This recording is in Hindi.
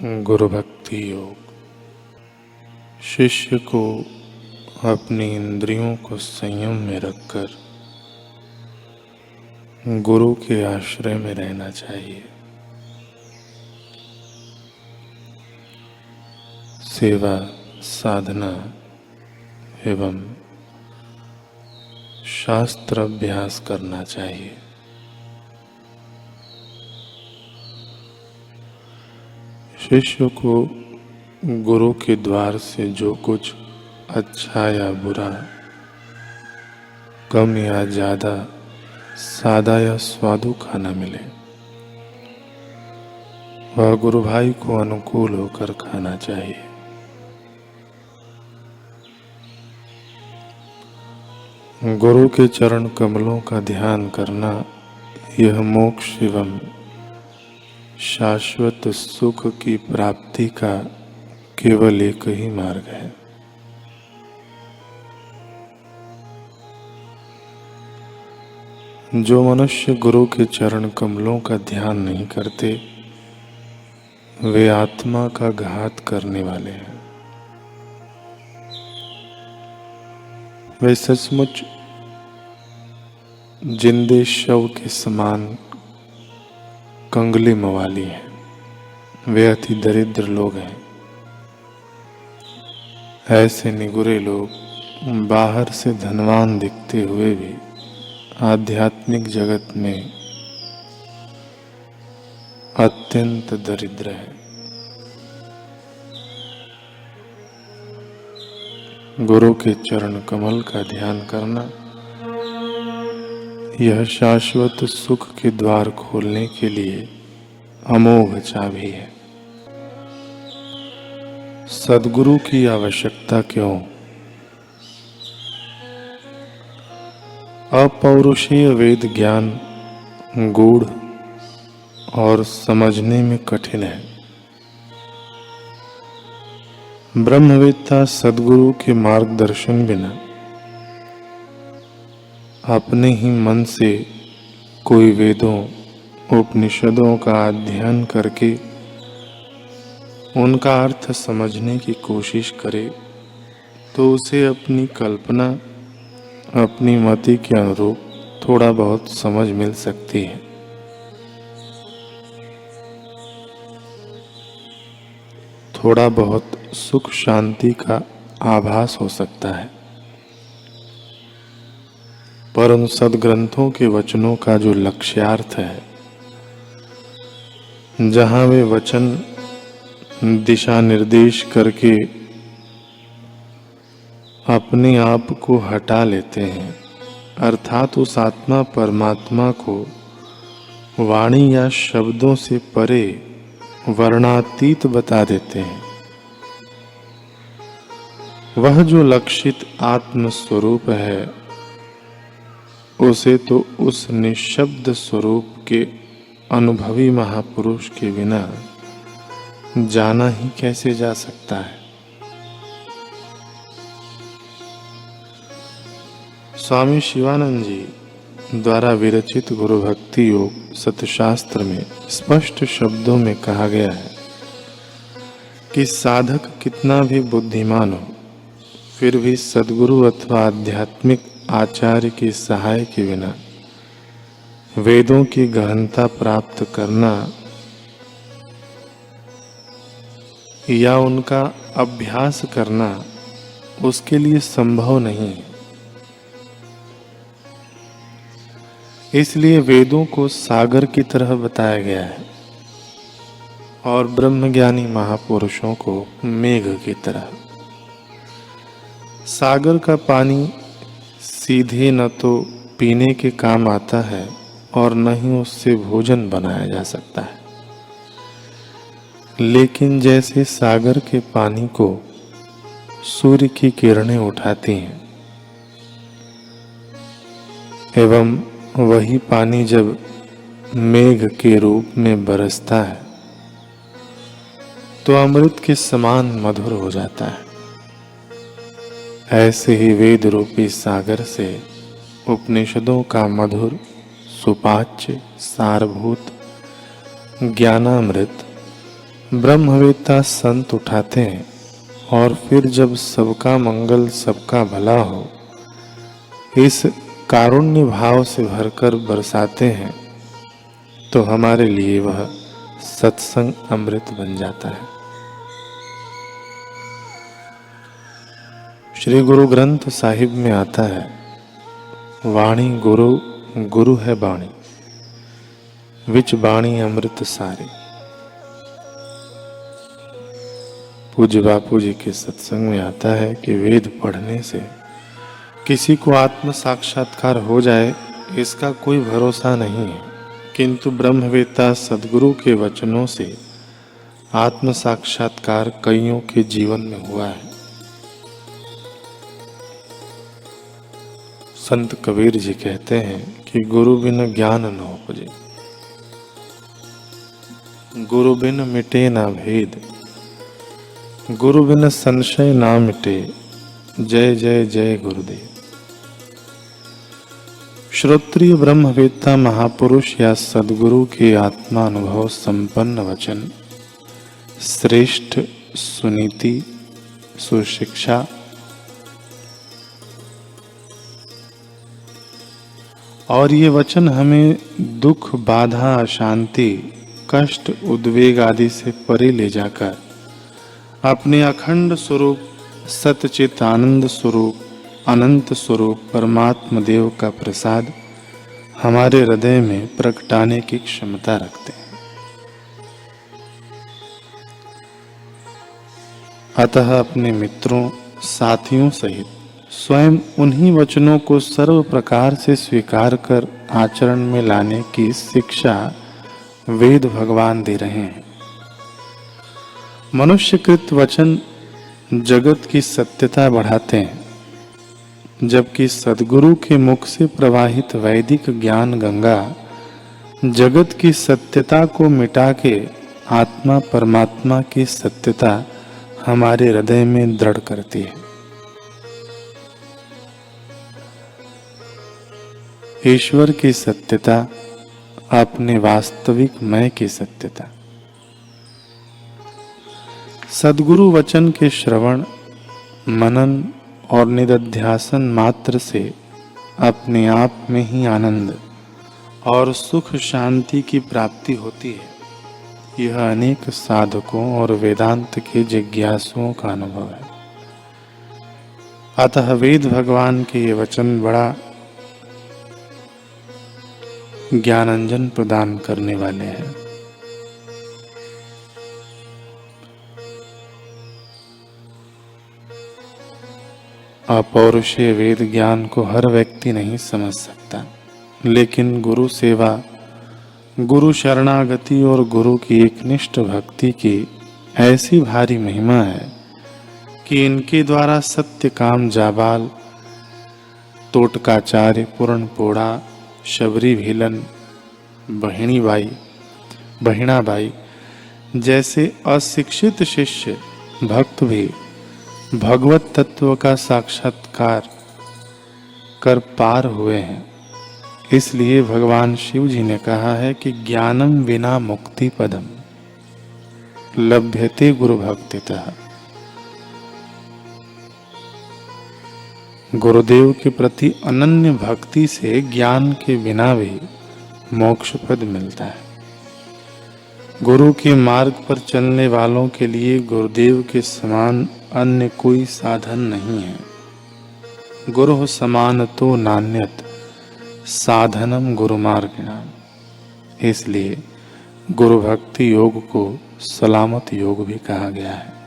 गुरु भक्ति योग। शिष्य को अपनी इंद्रियों को संयम में रखकर गुरु के आश्रय में रहना चाहिए। सेवा, साधना एवं शास्त्र अभ्यास करना चाहिए। शिष्य को गुरु के द्वार से जो कुछ अच्छा या बुरा, कम या ज्यादा, सादा या स्वादु खाना मिले, वह गुरु भाई को अनुकूल होकर खाना चाहिए। गुरु के चरण कमलों का ध्यान करना यह मोक्ष एवं शाश्वत सुख की प्राप्ति का केवल एक ही मार्ग है। जो मनुष्य गुरु के चरण कमलों का ध्यान नहीं करते, वे आत्मा का घात करने वाले हैं। वे सचमुच जिंदे शव के समान कंगली मवाली हैं। वे अति दरिद्र लोग हैं। ऐसे निगुरे लोग बाहर से धनवान दिखते हुए भी आध्यात्मिक जगत में अत्यंत दरिद्र हैं। गुरु के चरण कमल का ध्यान करना यह शाश्वत सुख के द्वार खोलने के लिए अमोघ चाबी है। सद्गुरु की आवश्यकता क्यों? अपौरुषीय वेद ज्ञान गूढ़ और समझने में कठिन है। ब्रह्मवेत्ता सद्गुरु के मार्गदर्शन बिना अपने ही मन से कोई वेदों उपनिषदों का अध्ययन करके उनका अर्थ समझने की कोशिश करे तो उसे अपनी कल्पना, अपनी मति के अनुरूप थोड़ा बहुत समझ मिल सकती है। थोड़ा बहुत सुख शांति का आभास हो सकता है। पर उन सद्ग्रंथों के वचनों का जो लक्ष्यार्थ है, जहां वे वचन दिशा निर्देश करके अपने आप को हटा लेते हैं, अर्थात उस आत्मा परमात्मा को वाणी या शब्दों से परे वर्णातीत बता देते हैं, वह जो लक्षित आत्म स्वरूप है, उसे तो उस निशब्द स्वरूप के अनुभवी महापुरुष के बिना जाना ही कैसे जा सकता है। स्वामी शिवानंद जी द्वारा विरचित गुरु भक्ति योग सतशास्त्र में स्पष्ट शब्दों में कहा गया है कि साधक कितना भी बुद्धिमान हो, फिर भी सद्गुरु अथवा आध्यात्मिक आचार्य की सहाय के बिना वेदों की गहनता प्राप्त करना या उनका अभ्यास करना उसके लिए संभव नहीं है। इसलिए वेदों को सागर की तरह बताया गया है और ब्रह्मज्ञानी महापुरुषों को मेघ की तरह। सागर का पानी सीधे न तो पीने के काम आता है और न ही उससे भोजन बनाया जा सकता है। लेकिन जैसे सागर के पानी को सूर्य की किरणें उठाती हैं एवं वही पानी जब मेघ के रूप में बरसता है तो अमृत के समान मधुर हो जाता है, ऐसे ही वेद रूपी सागर से उपनिषदों का मधुर सुपाच्य सारभूत ज्ञानामृत ब्रह्मवेत्ता संत उठाते हैं और फिर जब सबका मंगल सबका भला हो इस कारुण्य भाव से भरकर बरसाते हैं तो हमारे लिए वह सत्संग अमृत बन जाता है। श्री गुरु ग्रंथ साहिब में आता है, वाणी गुरु गुरु है बाणी, विच बाणी अमृत सारे। पूज्य बापू जी के सत्संग में आता है कि वेद पढ़ने से किसी को आत्म साक्षात्कार हो जाए इसका कोई भरोसा नहीं है, किंतु ब्रह्मवेत्ता सद्गुरु के वचनों से आत्म साक्षात्कार कईयों के जीवन में हुआ है। संत कबीर जी कहते हैं कि गुरु बिन ज्ञान न उपजे, गुरु बिन मिटे ना भेद, गुरु बिन संशय ना मिटे, जय जय जय गुरुदेव। श्रोत्रिय ब्रह्मवेत्ता महापुरुष या सद्गुरु के आत्मानुभव संपन्न वचन, श्रेष्ठ सुनीति सुशिक्षा और ये वचन हमें दुख बाधा अशांति कष्ट उद्वेग आदि से परे ले जाकर अपने अखंड स्वरूप सतचित आनंद स्वरूप अनंत स्वरूप परमात्मा देव का प्रसाद हमारे हृदय में प्रगटाने की क्षमता रखते हैं। अतः अपने मित्रों साथियों सहित स्वयं उन्हीं वचनों को सर्व प्रकार से स्वीकार कर आचरण में लाने की शिक्षा वेद भगवान दे रहे हैं। मनुष्यकृत वचन जगत की सत्यता बढ़ाते हैं, जबकि सद्गुरु के मुख से प्रवाहित वैदिक ज्ञान गंगा जगत की सत्यता को मिटा के आत्मा परमात्मा की सत्यता हमारे हृदय में दृढ़ करती है। ईश्वर की सत्यता अपने वास्तविक मैं की सत्यता। सद्गुरु वचन के श्रवण मनन और निधिध्यासन मात्र से अपने आप में ही आनंद और सुख शांति की प्राप्ति होती है। यह अनेक साधकों और वेदांत के जिज्ञासुओं का अनुभव है। अतः वेद भगवान के ये वचन बड़ा ज्ञानांजन प्रदान करने वाले हैं। अपौरुषीय वेद ज्ञान को हर व्यक्ति नहीं समझ सकता, लेकिन गुरु सेवा गुरु शरणागति और गुरु की एकनिष्ठ भक्ति की ऐसी भारी महिमा है कि इनके द्वारा सत्य काम जाबाल तोटकाचार्य पूर्ण पोड़ा शबरी भीलन बहिणाबाई जैसे अशिक्षित शिष्य भक्त भी भगवत तत्व का साक्षात्कार कर पार हुए हैं। इसलिए भगवान शिव जी ने कहा है कि ज्ञानम विना मुक्ति पदम लभ्यते गुरु भक्तितः। गुरुदेव के प्रति अनन्य भक्ति से ज्ञान के बिना भी मोक्ष पद मिलता है। गुरु के मार्ग पर चलने वालों के लिए गुरुदेव के समान अन्य कोई साधन नहीं है। गुरु समान तो नान्यत साधनम गुरु मार्गिणाम। इसलिए गुरु भक्ति योग को सलामत योग भी कहा गया है।